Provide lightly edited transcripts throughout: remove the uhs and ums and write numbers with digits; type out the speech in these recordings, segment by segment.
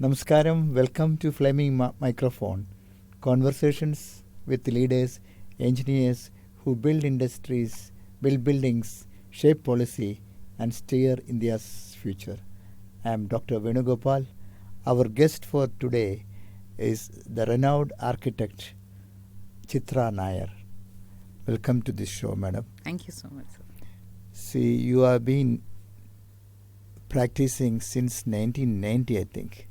Namaskaram, welcome to Flaming Microphone. Conversations with leaders, engineers who build industries, build buildings, shape policy and steer India's future. I am Dr. Venugopal. Our guest for today is the renowned architect Chithra Nair. Welcome to this show, madam. Thank you so much, sir. See, you have been practicing since 1990, I think,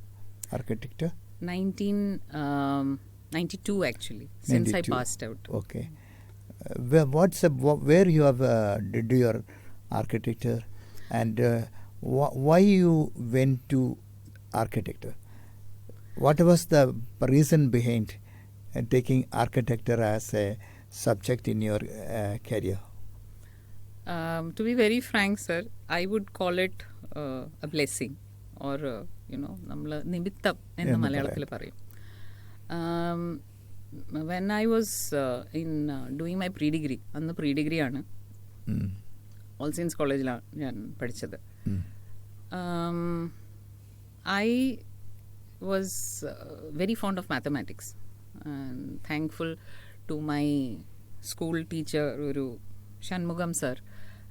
architecture? 1992 actually, since 92. I passed out. Okay. Where you have did your architecture and why you went to architecture? What was the reason behind taking architecture as a subject in your career? To be very frank, sir, I would call it a blessing or നമ്മൾ നിമിത്തം എന്ന് മലയാളത്തിൽ പറയും. When I was in doing my pre-degree, അന്ന് pre-degree ആണ്, all science കോളേജിലാണ് ഞാൻ പഠിച്ചത്. I was very fond of mathematics and thankful to my school teacher, Guru Shanmugam sir.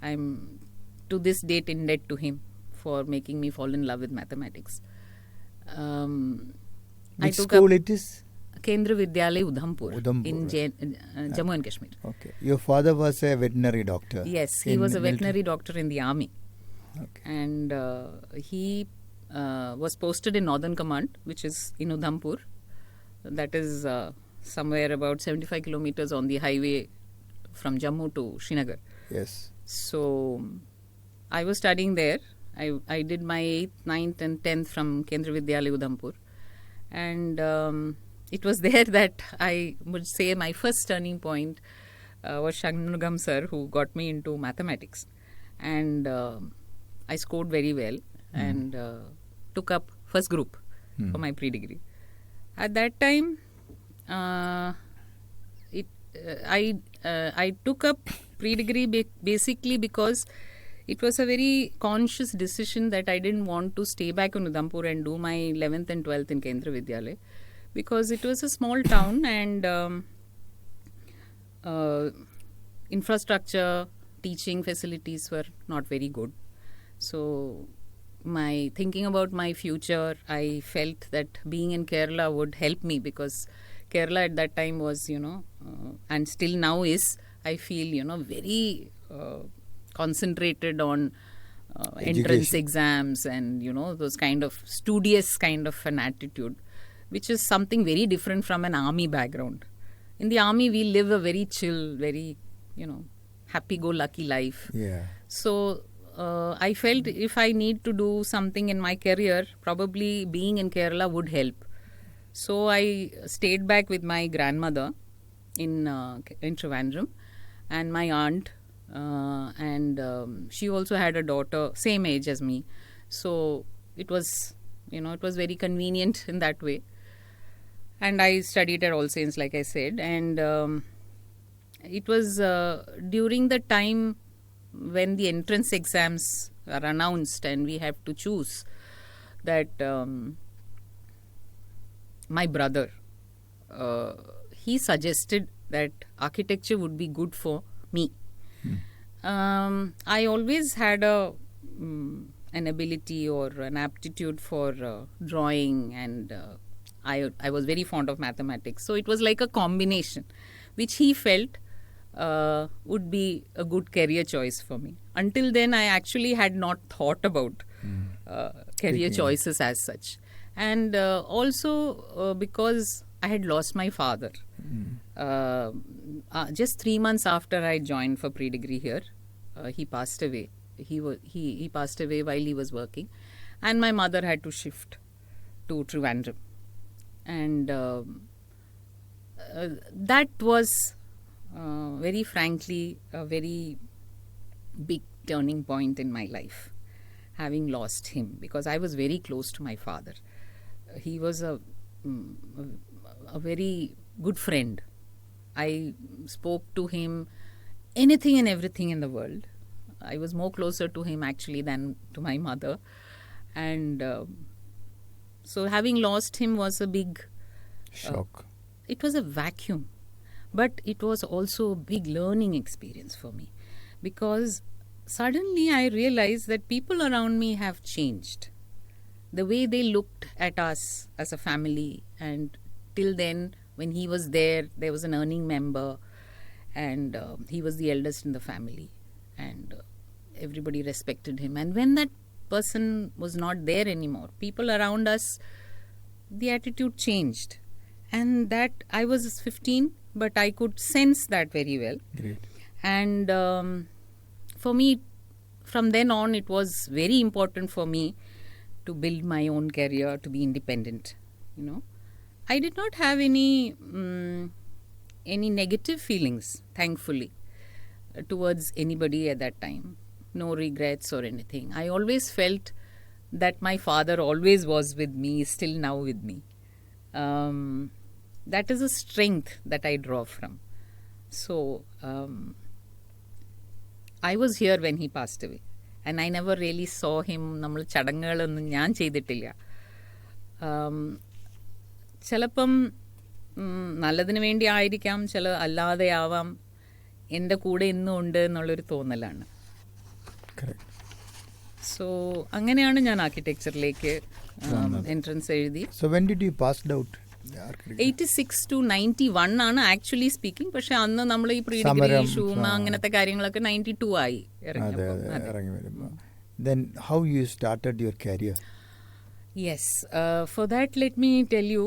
I'm to this date in debt to him for making me fall in love with mathematics. Which school it is? Kendra Vidyalaya Udhampur in Jammu and Kashmir. Okay. Your father was a veterinary doctor. Yes, he was a veterinary doctor in the army. Okay. And he was posted in Northern Command, which is in Udhampur. That is somewhere about 75 kilometers on the highway from Jammu to Srinagar. Yes. So I was studying there. I did my 8th, 9th and 10th from Kendra Vidyalaya Udhampur. And it was there that I would say my first turning point was Shanmugam sir, who got me into mathematics. And I scored very well and took up first group for my pre-degree. At that time, I took up pre-degree basically because it was a very conscious decision that I didn't want to stay back in Udhampur and do my 11th and 12th in Kendra Vidyalaya, because it was a small town and infrastructure, teaching facilities were not very good. So my thinking about my future, I felt that being in Kerala would help me, because Kerala at that time was, and still now is, I feel, very concentrated on entrance exams and, those kind of studious kind of an attitude, which is something very different from an army background. In the army, we live a very chill, very, happy-go-lucky life. Yeah. So I felt if I need to do something in my career, probably being in Kerala would help. So I stayed back with my grandmother in Trivandrum and my aunt, and she also had a daughter same age as me. So it was, it was very convenient in that way. And I studied at All Saints, like I said, and it was during the time when the entrance exams are announced and we have to choose that my brother, he suggested that architecture would be good for me. I always had an ability or an aptitude for drawing, and I was very fond of mathematics. So it was like a combination, which he felt would be a good career choice for me. Until then, I actually had not thought about career choices as such. And also because I had lost my father. Just 3 months after I joined for pre-degree here, he passed away. He passed away while he was working, and my mother had to shift to Trivandrum. And that was very frankly a very big turning point in my life, having lost him, because I was very close to my father. He was a very good friend. I spoke to him anything and everything in the world. I was more closer to him actually than to my mother. And So having lost him was a big shock. It was a vacuum, but it was also a big learning experience for me, because suddenly I realized that people around me have changed. The way they looked at us as a family, and till then, when he was there was an earning member, and he was the eldest in the family, and everybody respected him. And when that person was not there anymore, people around us, the attitude changed. And that, I was 15, but I could sense that very well. Great. And for me, from then on, it was very important for me to build my own career, to be independent. You know, I did not have any negative feelings, thankfully, towards anybody at that time. No regrets or anything. I always felt that my father always was with me, is still now with me. That is a strength that I draw from. So, I was here when he passed away. And I never really saw him. നമ്മൾ ചടങ്ങുകളൊന്നും ഞാൻ ചെയ്തിട്ടില്ല. ചിലപ്പം നല്ലതിന് വേണ്ടി ആയിരിക്കാം, ചില അല്ലാതെ ആവാം. എൻ്റെ കൂടെ ഇന്നും ഉണ്ട് എന്നുള്ളൊരു തോന്നലാണ്. സോ അങ്ങനെയാണ് ഞാൻ ആർക്കിടെക്ചറിലേക്ക് എൻട്രൻസ് എഴുതി. So when did you pass out? 86 to 91 ആണ് ആക്ച്വലി സ്പീക്കിംഗ്. പക്ഷെ അന്ന് നമ്മൾ ഈ പ്രീ ഡിഗ്രി ഷൂമ അങ്ങനത്തെ കാര്യങ്ങളൊക്കെ 92 ആയി ഇറങ്ങി. Then how you started your career? Yes, for that let me tell you,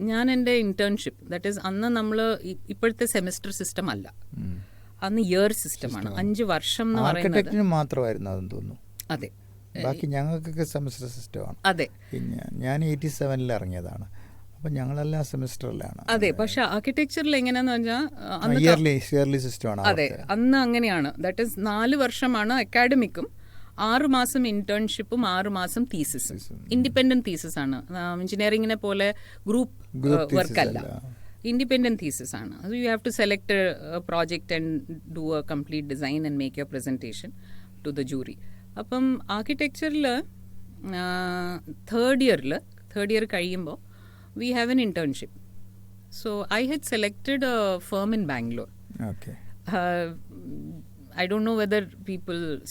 ഞാൻ എൻ്റെ ഇന്റേൺഷിപ്പ്, ദാറ്റ് ഈസ് അന്ന് നമ്മൾ ഇപ്പോഴത്തെ സെമിസ്റ്റർ സിസ്റ്റം അല്ല, അന്ന് ഇയർ സിസ്റ്റമാണ്. 5 വർഷം എന്ന് പറയുന്നത് മാത്രമായിരുന്നു അതെന്ന് തോന്നുന്നു. അതെ, ബാക്കി ഞങ്ങൾക്കൊക്കെ സെമിസ്റ്റർ സിസ്റ്റമാണ്. അതെ, ഞാൻ 87 ഇറങ്ങിയതാണ്. അപ്പം ഞങ്ങളെല്ലാം സെമിസ്റ്ററിലാണ്. അതെ. പക്ഷെ ആർക്കിടെക്ചറിൽ എങ്ങനെയാന്ന് വെച്ചാൽ ഇയർലി സിസ്റ്റമാണ്. അതെ, അന്ന് അങ്ങനെയാണ്. ദാറ്റ് ഈസ് 4 വർഷമാണ് അക്കാഡമിക്കും, 6 മാസം ഇന്റേൺഷിപ്പും, 6 മാസം തീസിസും. ഇൻഡിപെൻഡന്റ് തീസിസ് ആണ്. എഞ്ചിനീയറിംഗിനെ പോലെ ഗ്രൂപ്പ് വർക്ക് അല്ല, independent thesis ആണ്. So you have to select a project and do a complete design and make your presentation to the jury. അപ്പം ആർക്കിടെക്ചറിൽ തേർഡ് ഇയർ കഴിയുമ്പോൾ we have an internship. So I had selected a firm in Bangalore. Okay. I don't know whether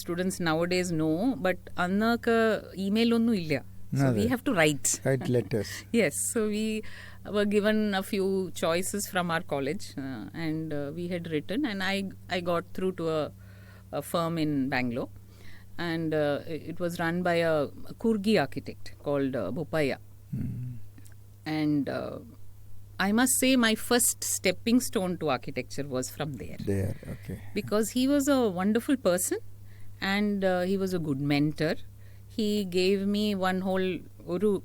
students nowadays know, but annaka email onnu illa. So we have to write letters. Yes, so we were given a few choices from our college, and we had written, and I got through to a firm in Bangalore, and it was run by a Kurgi architect called Bhopaya. And I must say my first stepping stone to architecture was from there. Okay. Because he was a wonderful person, and he was a good mentor. He gave me one whole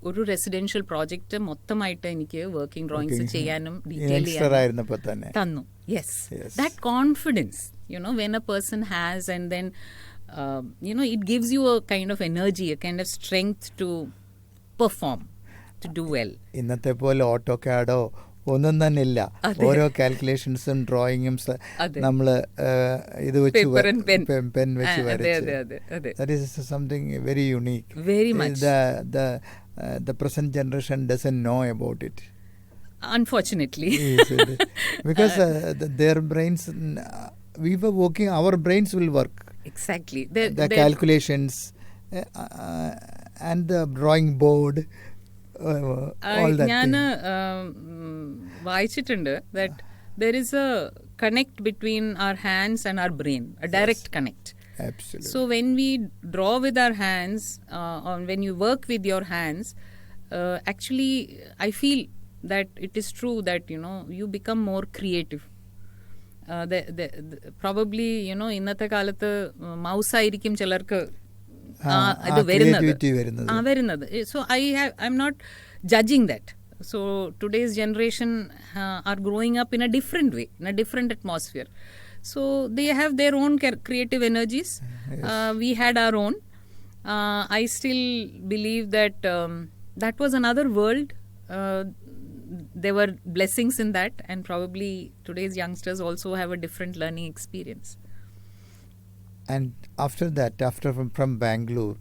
ഒരു residential project മൊത്തമായിട്ട് എനിക്ക് working drawings ചെയ്യാനും detail ചെയ്യാനും തന്നു. Yes, that confidence, when a person has, and then it gives you a kind of energy, a kind of strength to perform, to do well. ഇന്നത്തെ പോലെ ഓട്ടോകാഡോ ഒന്നും തന്നെ ഇല്ല. ഓരോ കാൽക്കുലേഷൻസും ഡ്രോയിങ്ങും നമ്മൾ ഇത് വെച്ച് പെൻ വെച്ച് വരച്ച്. That is something very unique. Very much. The present generation doesn't know about it. Unfortunately. Because their brains, we were working, our brains will work. Exactly. The calculations and the drawing board. ഞാൻ വായിച്ചിട്ടുണ്ട് that there is a connect between our hands and our brain, a direct connect. Absolutely. So when we draw with our hands, or when you work with your hands, actually I feel that it is true that you become more creative. Probably ഇന്നത്തെ കാലത്ത് mouse ആയിരിക്കും ചിലർക്ക് ഇത് വരുന്നത്. So I'm not judging that. So today's generation are growing up in a different way, in a different atmosphere. So they have their own creative energies. Yes. We had our own. I still believe that that was another world. There were blessings in that, and probably today's youngsters also have a different learning experience. And after that, from Bangalore,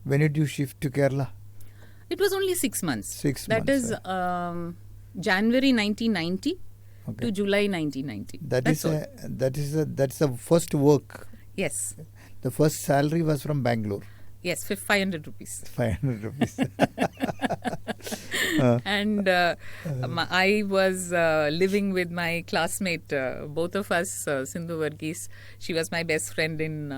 When did you shift to Kerala? It was only 6 months. 6 That months. is January 1990 to July 1990. That's the first work. Yes. The first salary was from Bangalore. Yes, 500 rupees. 500 rupees. And I was living with my classmate, both of us, Sindhu Varghese. She was my best friend in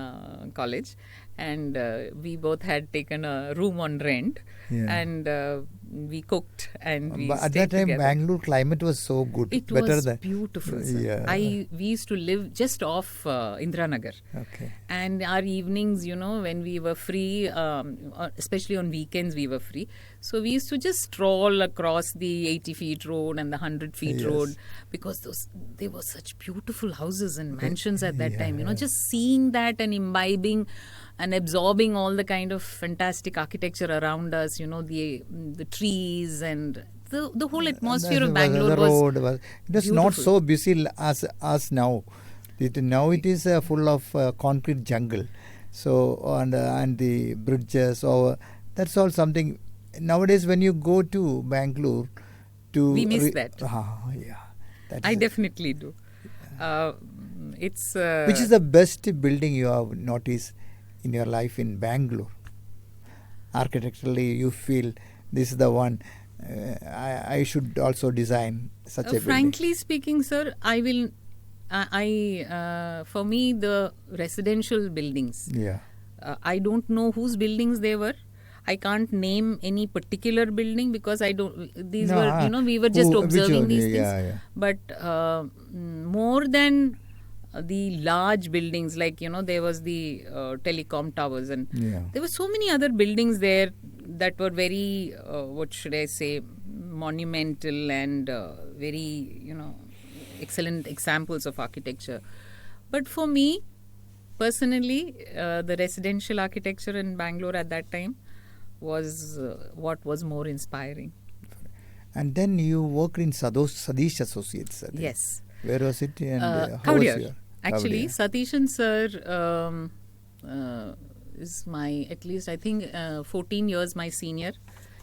college. And we both had taken a room on rent. Yeah. And we cooked and we but stayed at that time, together. Bangalore climate was so good. It better was than, beautiful, sir. Yeah. We used to live just off Indiranagar. Okay. And our evenings, when we were free, especially on weekends, we were free. So we used to just stroll across the 80 feet road and the 100 feet road, because they were such beautiful houses and mansions at that time. Just seeing that and imbibing and absorbing all the kind of fantastic architecture around us, the trees and the whole atmosphere of Bangalore was it was not so busy as now. Now it is full of concrete jungle. So and the bridges, that's all something. Nowadays, when you go to Bangalore, we miss that. I definitely do. It's which is the best building you have noticed in your life in Bangalore? Architecturally, you feel this is the one. I should also design such a building. Frankly speaking, sir, I will. For me, the residential buildings. Yeah. I don't know whose buildings they were. I can't name any particular building because I don't. These were, we were just observing these things. Yeah. But more than the large buildings, like there was the telecom towers, and there were so many other buildings there that were very what should I say, monumental and very excellent examples of architecture. But for me personally, the residential architecture in Bangalore at that time was what was more inspiring. And then you worked in Satish Associates. Yes. Where was it? And how was your? Actually, Satishan sir is my, at least I think 14 years my senior.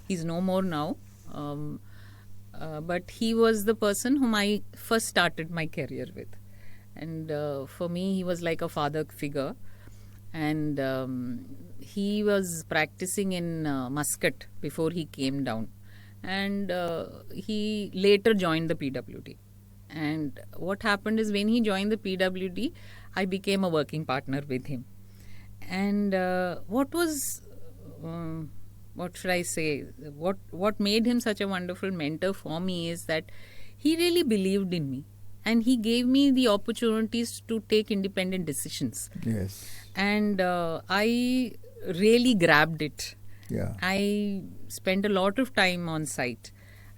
He's no more now. But he was the person whom I first started my career with. And for me, he was like a father figure. And he was practicing in Muscat before he came down. And he later joined the PWD. And what happened is, when he joined the PWD, I became a working partner with him. And what should I say? What made him such a wonderful mentor for me is that he really believed in me. And he gave me the opportunities to take independent decisions. Yes. And I really grabbed it. Yeah. I spent a lot of time on site.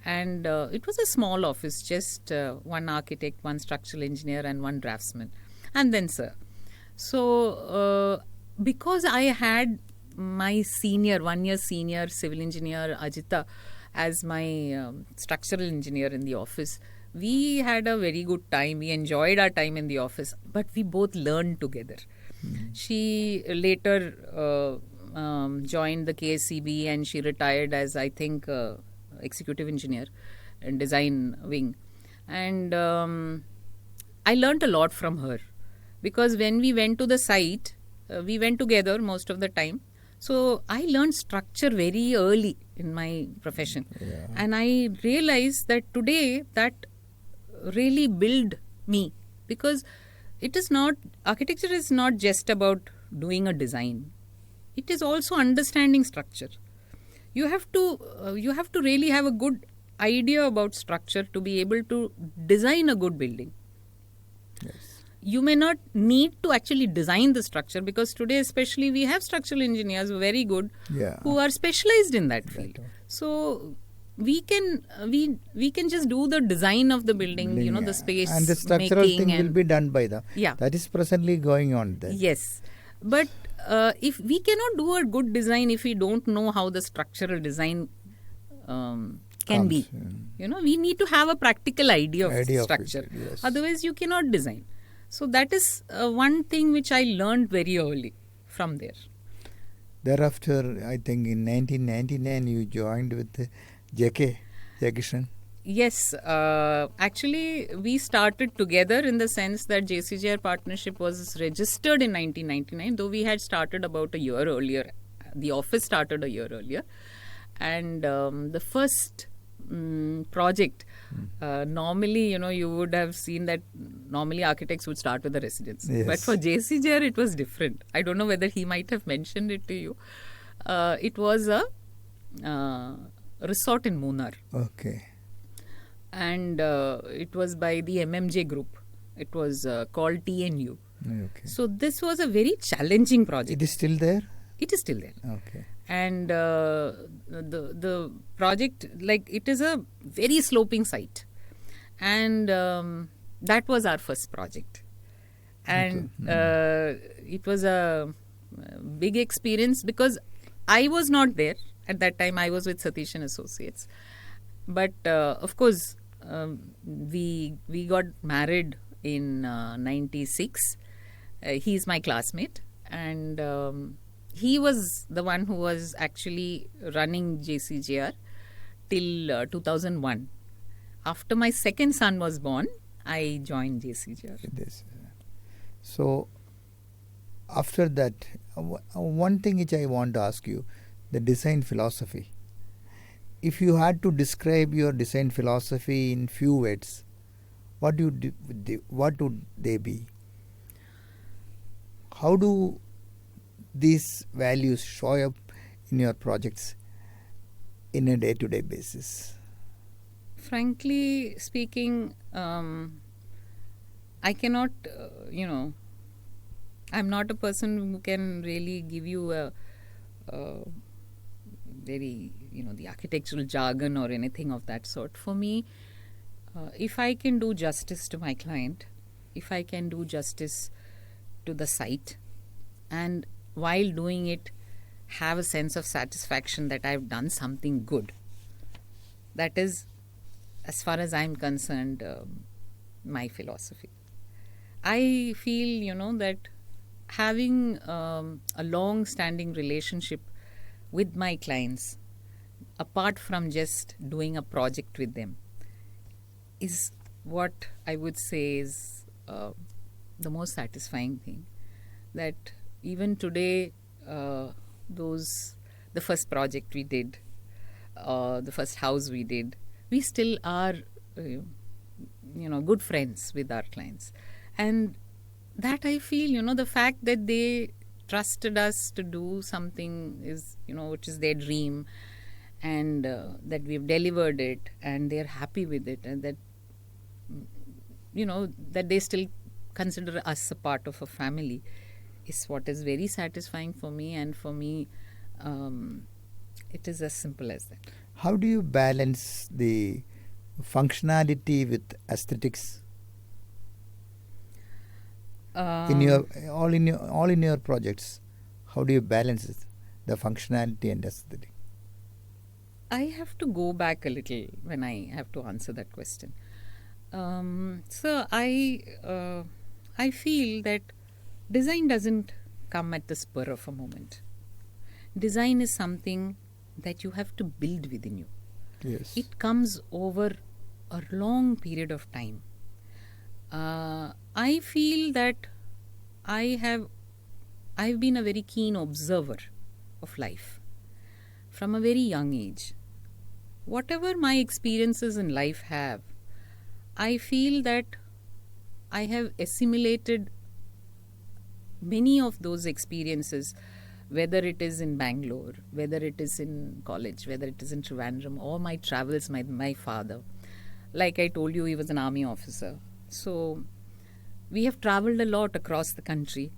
And it was a small office, just one architect, one structural engineer, and one draftsman. And then, sir. So, because I had my senior, 1 year senior civil engineer, Ajita, as my structural engineer in the office, we had a very good time. We enjoyed our time in the office, but we both learned together. She later joined the KSCB, and she retired as, I think, executive engineer in design wing. And I learnt a lot from her, because when we went to the site, we went together most of the time. So I learned structure very early in my profession. Yeah. And I realized that today that really built me, because architecture is not just about doing a design. It is also understanding structure. You have to really have a good idea about structure to be able to design a good building. Yes. You may not need to actually design the structure, because today especially we have structural engineers who are very good, who are specialized in that field. So we can just do the design of the building, the space and the structural making thing will be done by them. Yeah. That is presently going on there. Yes. But if we cannot do a good design if we don't know how the structural design can be. We need to have a practical idea of structure. Yes. Otherwise, you cannot design. So that is one thing which I learned very early from there. Thereafter, I think in 1999 you joined with JK, Jagishan. Yes, actually we started together in the sense that JCJR Partnership was registered in 1999, though we had started about a year earlier. The office started a year earlier. And the first project, normally, you would have seen that normally architects would start with the residence. Yes. But for JCJR, it was different. I don't know whether he might have mentioned it to you. It was a resort in Munnar. Okay. And it was by the MMJ group. It was called TNU. Okay. So this was a very challenging project. It is still there? It is still there. Okay. And the project, like, it is a very sloping site. And that was our first project. And it was a big experience because I was not there. At that time, I was with Satish and Associates. But of course, we got married in 96. He's my classmate. And he was the one who was actually running JCJR till 2001. After my second son was born, I joined JCJR. So, after that, one thing which I want to ask you, the design philosophy. If you had to describe your design philosophy in few words, what would they be? How do these values show up in your projects in a day-to-day basis? Frankly speaking, I cannot, I'm not a person who can really give you a very, the architectural jargon or anything of that sort. For me, if I can do justice to my client, if I can do justice to the site, and while doing it, have a sense of satisfaction that I've done something good, that is, as far as I'm concerned, my philosophy. I feel, that having a long-standing relationship with my clients, apart from just doing a project with them, is what I would say is the most satisfying thing. That even today, the first project we did, the first house we did, we still are, good friends with our clients. And that I feel, the fact that they trusted us to do something is, which is their dream, and that we've delivered it and they're happy with it, and that, that they still consider us a part of a family, is what is very satisfying for me. And for me, it is as simple as that. How do you balance the functionality with aesthetics? In your projects, how do you balance it, the functionality and aesthetic? I have to go back a little when I have to answer that question. So I feel that design doesn't come at the spur of a moment. Design is something that you have to build within you. Yes. It comes over a long period of time. I feel that I've been a very keen observer of life from a very young age. Whatever my experiences in life have, I feel that I have assimilated many of those experiences, whether it is in Bangalore, whether it is in college, whether it is in Trivandrum, or my travels, my father. Like I told you, he was an army officer. So we have traveled a lot across the country.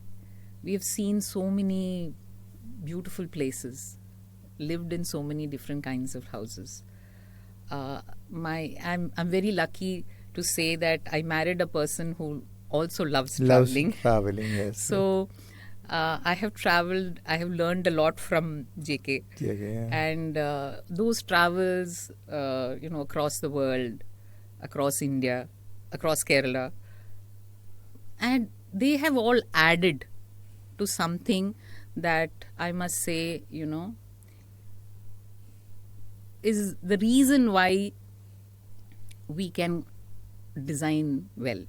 We have seen so many beautiful places, lived in so many different kinds of houses. I'm very lucky to say that I married a person who also loves traveling. Yes. So I have traveled. I have learned a lot from JK. Yeah. And those travels, across the world, across India, across Kerala, and they have all added to something that I must say, is the reason why we can design well.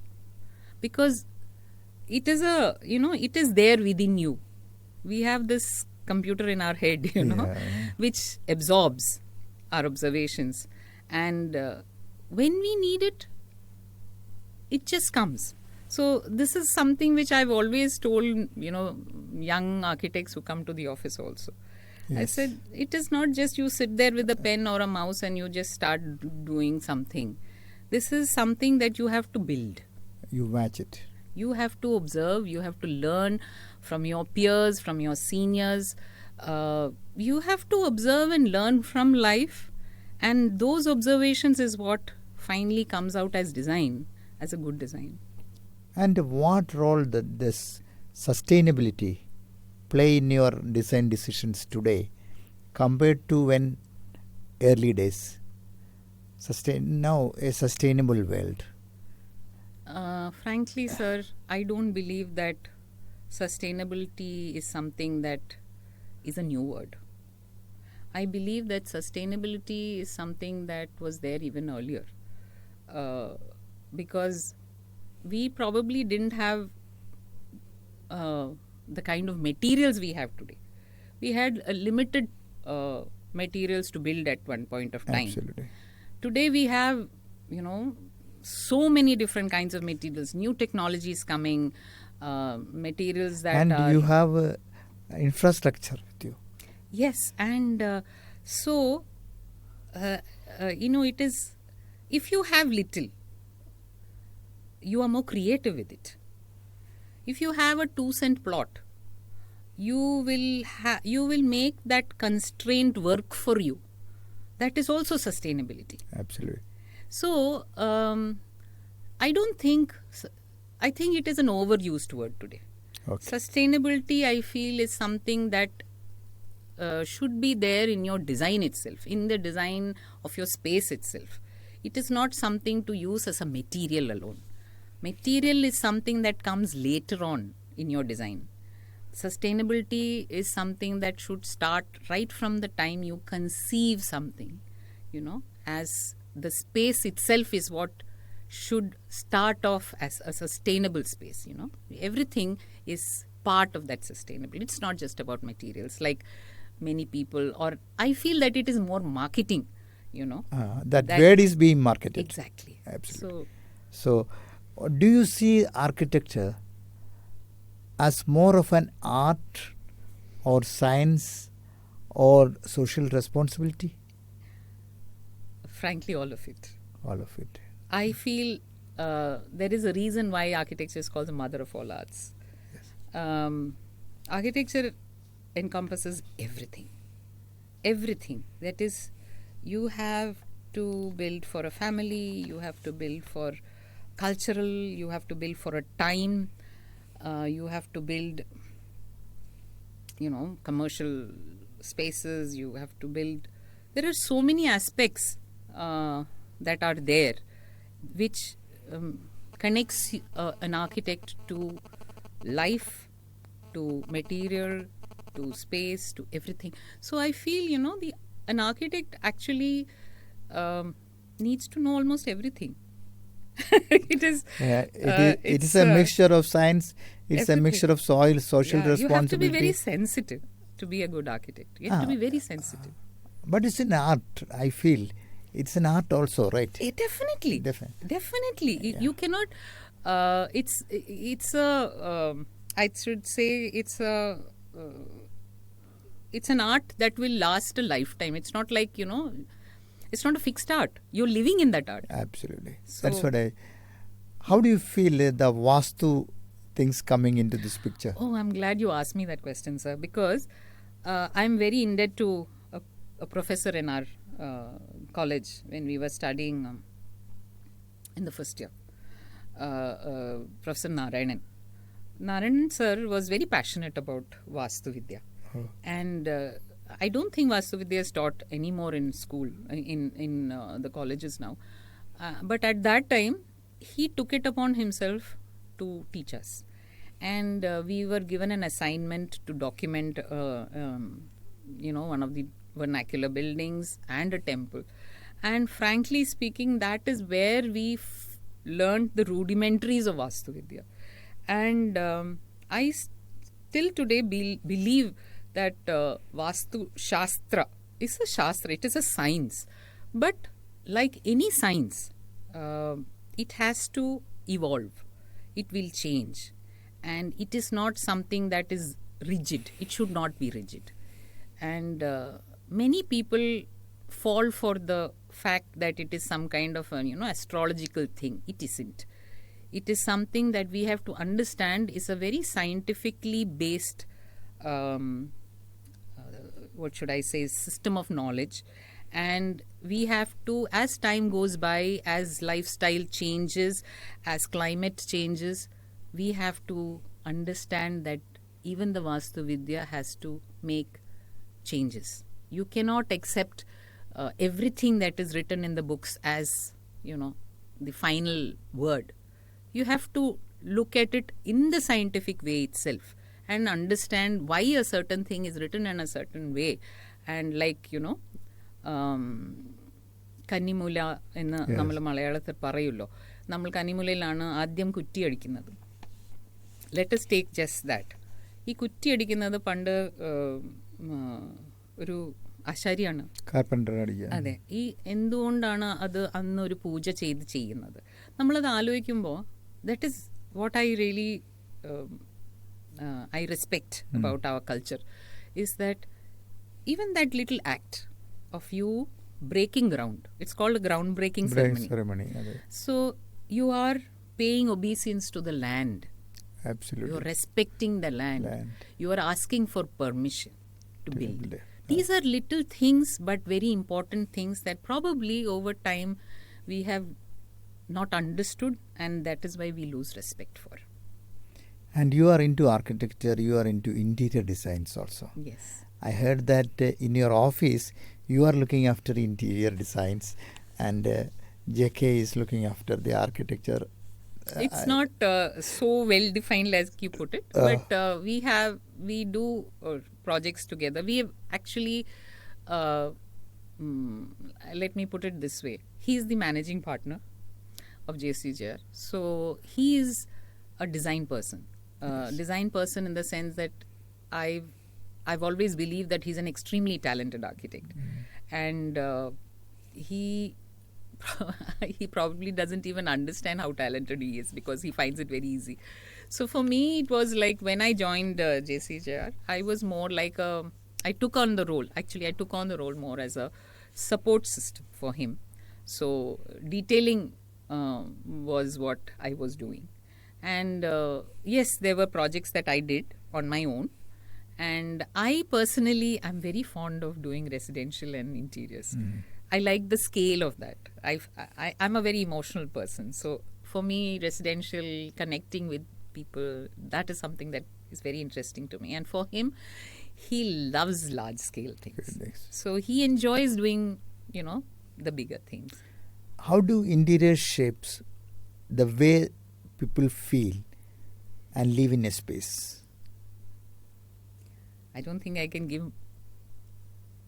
Because it is it is there within you. We have this computer in our head, which absorbs our observations. And when we need it, it just comes. So this is something which I've always told, young architects who come to the office also. Yes. I said, it is not just you sit there with a pen or a mouse and you just start doing something. This is something that you have to build. You match it. You have to observe, you have to learn from your peers, from your seniors. You have to observe and learn from life. And those observations is what finally comes out as design, as a good design. And what role does sustainability play in your design decisions today compared to when early days? Now a sustainable world. Frankly, sir, I don't believe that sustainability is something that is a new word. I believe that sustainability is something that was there even earlier. Because we probably didn't have the kind of materials we have today. We had a limited materials to build at one point of time. Absolutely. Today we have, so many different kinds of materials, new technologies coming, materials that and are... you have infrastructure with you. Yes, and it is, if you have little, you are more creative with it. If you have a 2-cent plot, you will make that constraint work for you. That is also sustainability. Absolutely. So, I think it is an overused word today. Okay. Sustainability, I feel, is something that should be there in your design itself, in the design of your space itself. It is not something to use as a material alone. Material is something that comes later on in your design. Sustainability is something that should start right from the time you conceive something, as the space itself is what should start off as a sustainable space, Everything is part of that sustainability. It's not just about materials, like many people, or I feel that it is more marketing, That word is being marketed. Exactly. Absolutely. So do you see architecture as more of an art or science or social responsibility? Frankly, all of it. All of it. I feel there is a reason why architecture is called the mother of all arts. Yes. Architecture encompasses everything. Everything. That is, you have to build for a family, you have to build for cultural, you have to build for a time, you have to build, commercial spaces, you have to build. There are so many aspects that are there, which connects an architect to life, to material, to space, to everything. So I feel, an architect actually needs to know almost everything. It is. Yeah, it is a mixture of science. It's everything. A mixture of soil, social responsibility. You have to be very sensitive to be a good architect. You have to be very sensitive. But it's an art, I feel. It's an art also, right? Definitely. Definitely. Yeah. You cannot... it's a... I should say it's a... it's an art that will last a lifetime. It's not like, it's not a fixed art. You're living in that art. Absolutely. So, that's what how do you feel the Vastu things coming into this picture? Oh, I'm glad you asked me that question, sir, because I'm very indebted to a professor in our college when we were studying in the first year, Professor Narayanan. Narayanan sir was very passionate about Vastu Vidya. Oh. And I don't think Vastu Vidya is taught anymore in school, in the colleges now. But at that time, he took it upon himself to teach us. And we were given an assignment to document, one of the vernacular buildings and a temple. And frankly speaking, that is where we learned the rudimentaries of Vastuvidya. And I still today believe that Vastu Shastra is a Shastra, it is a science. But like any science, it has to evolve, it will change. And it is not something that is rigid, it should not be rigid. And many people fall for the fact that it is some kind of an astrological thing. It isn't. It is something that we have to understand is a very scientifically based system of knowledge. And we have to, as time goes by, as lifestyle changes, as climate changes, we have to understand that even the Vastu Vidya has to make changes. You cannot accept everything that is written in the books as, the final word. You have to look at it in the scientific way itself and understand why a certain thing is written in a certain way. And like, കന്നിമൂല എന്ന് നമ്മൾ മലയാളത്തിൽ പറയുമല്ലോ, നമ്മൾ കന്നിമൂലയിലാണ് ആദ്യം കുറ്റിയടിക്കുന്നത്. Let us take just that. ഈ കുറ്റിയടിക്കുന്നത് പണ്ട് ഒരു ആശാരിയാണ്, അതെ. ഈ എന്തുകൊണ്ടാണ് അത് അന്ന് ഒരു പൂജ ചെയ്യുന്നത്? നമ്മളത് ആലോചിക്കുമ്പോൾ that is what I really I respect about our culture, is that even that little act of you breaking ground, it's called a ground breaking ceremony. So you are paying obeisance to the land. Absolutely. You are respecting the land. You are asking for permission to build. These are little things but very important things that probably over time we have not understood, and that is why we lose respect for. And you are into architecture, you are into interior designs also. Yes. I heard that in your office you are looking after interior designs and JK is looking after the architecture. It's not so well defined as you put it, but we do projects together. We have actually, let me put it this way. He is the managing partner of JCJR. So he is a design person. Design person in the sense that I've always believed that he's an extremely talented architect. And he probably doesn't even understand how talented he is, because he finds it very easy. So for me, it was like when I joined JCJR, I was more like I took on the role. Actually, I took on the role more as a support system for him. So detailing was what I was doing. And yes, there were projects that I did on my own. And I personally am very fond of doing residential and interiors. I like the scale of that. I'm a very emotional person. So for me, residential, connecting with people, that is something that is very interesting to me. And for him, he loves large scale things. Goodness. So he enjoys doing, the bigger things. How do interior shapes the way people feel and live in a space? I don't think I can give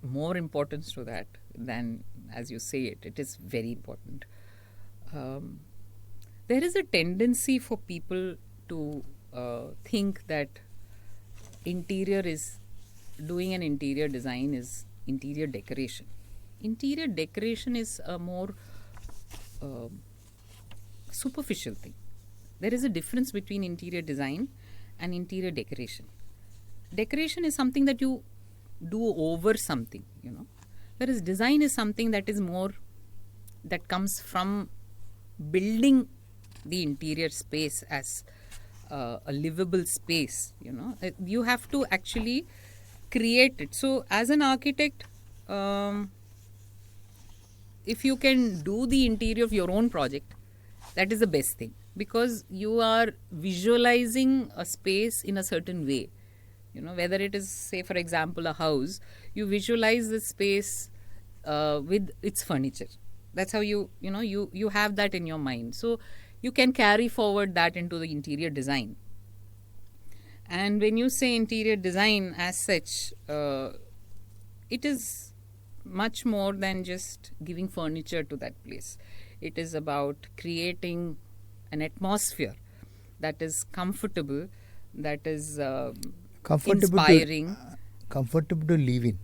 more importance to that than, as you say it. It is very important. There is a tendency for people to think that doing an interior design is interior decoration. Interior decoration is a more superficial thing. There is a difference between interior design and interior decoration. Decoration is something that you do over something, whereas design is something that is more, that comes from building the interior space as a livable space. You have to actually create it. So as an architect, if you can do the interior of your own project, that is the best thing, because you are visualizing a space in a certain way. Whether it is, say, for example, a house, you visualize the space with its furniture. That's how you have that in your mind. So you can carry forward that into the interior design. And when you say interior design as such, it is much more than just giving furniture to that place. It is about creating an atmosphere that is comfortable, that is inspiring. Comfortable to live in.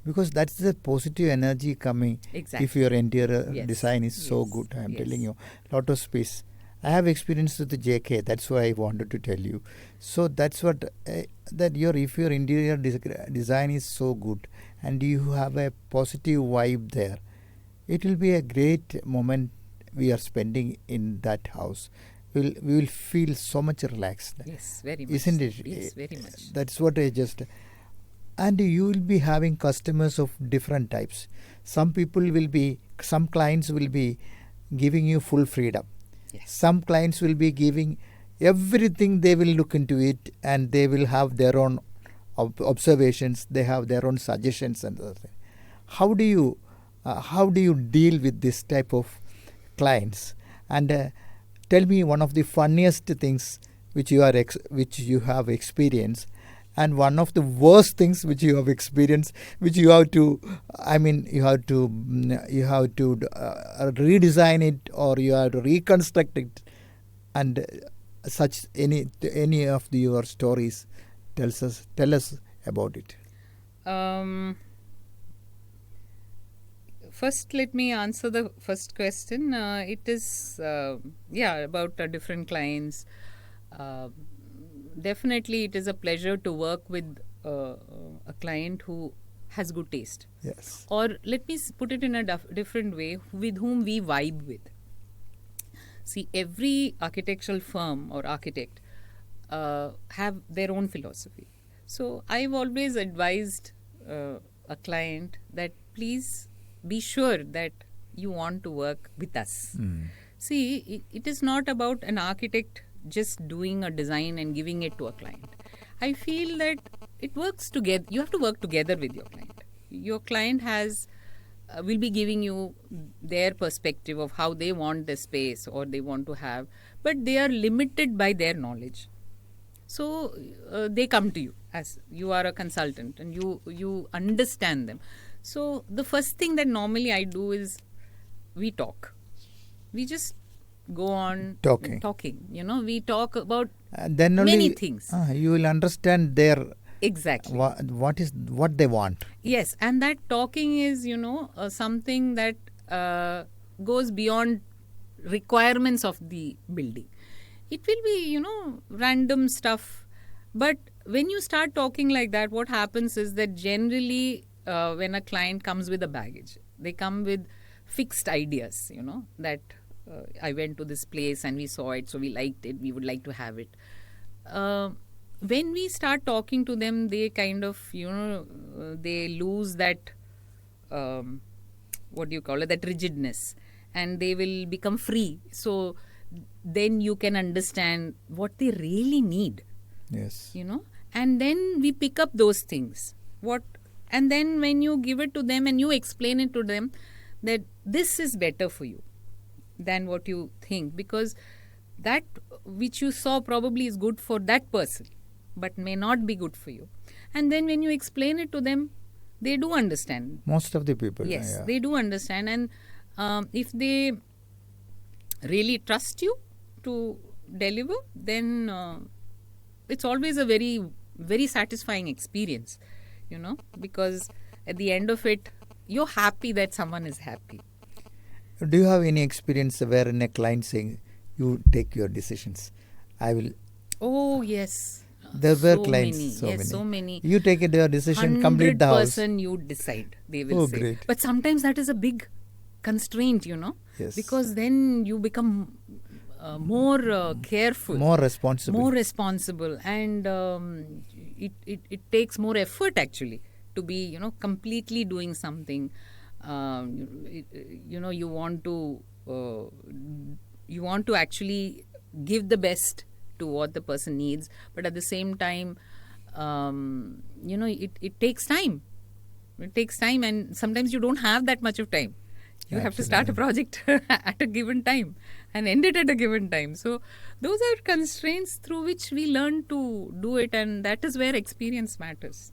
Because that's the positive energy coming. Exactly. If your interior Yes. design is so Yes. good. I am Yes. telling you. Lot of space. I have experience with the JK. That's why I wanted to tell you. So that's what that if your interior design is so good and you have a positive vibe there, it will be a great moment we are spending in that house. We will feel so much relaxed. Yes, very much. Isn't it? Yes, very much. That's what I just. And you will be having customers of different types. Some clients will be giving you full freedom. Yes. Some clients will be giving everything, they will look into it and they will have their own observations, they have their own suggestions and other things. How do you deal with this type of clients? And tell me one of the funniest things which you have experienced, and one of the worst things which you have experienced, which you have to redesign it, or you have to reconstruct it, and such any of your stories. Tell us about it. First, let me answer the first question. It is about different clients. Definitely, it is a pleasure to work with a client who has good taste. Yes. Or let me put it in a different way, with whom we vibe with. See, every architectural firm or architect have their own philosophy. So I've always advised a client that please be sure that you want to work with us. See, it is not about an architect just doing a design and giving it to a client. I feel that it works together. You have to work together with your client. Your client will be giving you their perspective of how they want the space or they want to have, but they are limited by their knowledge. So they come to you as you are a consultant and you understand them. So the first thing that normally I do is we talk. We just go on talking. We talk about then only, many things. You will understand their exactly what they want. Yes, and that talking is something that goes beyond requirements of the building. It will be random stuff, but when you start talking like that, what happens is that generally when a client comes with a baggage, they come with fixed ideas, that I went to this place and we saw it, so we liked it, we would like to have it. When we start talking to them, they kind of, they lose that, that rigidness, and they will become free. So then you can understand what they really need. Yes. And then we pick up those things. And then when you give it to them and you explain it to them that this is better for you than what you think, because that which you saw probably is good for that person but may not be good for you. And then when you explain it to them, they do understand. Most of the people. Yes, they do understand. And if they really trust you to deliver, then it's always a very, very satisfying experience, because at the end of it, you're happy that someone is happy. Do you have any experience wherein a client saying, you take your decisions, I will? Oh, yes. There were clients, so many. You take your decision, complete the house. 100% you decide, they will say. Great. But sometimes that is a big constraint, Yes. because then you become more careful. More responsible. And it takes more effort actually to be, completely doing something. You want to actually give the best to what the person needs, but at the same time, it takes time. It takes time, and sometimes you don't have that much of time. You have to start a project at a given time and end it at a given time. So those are constraints through which we learn to do it, and that is where experience matters.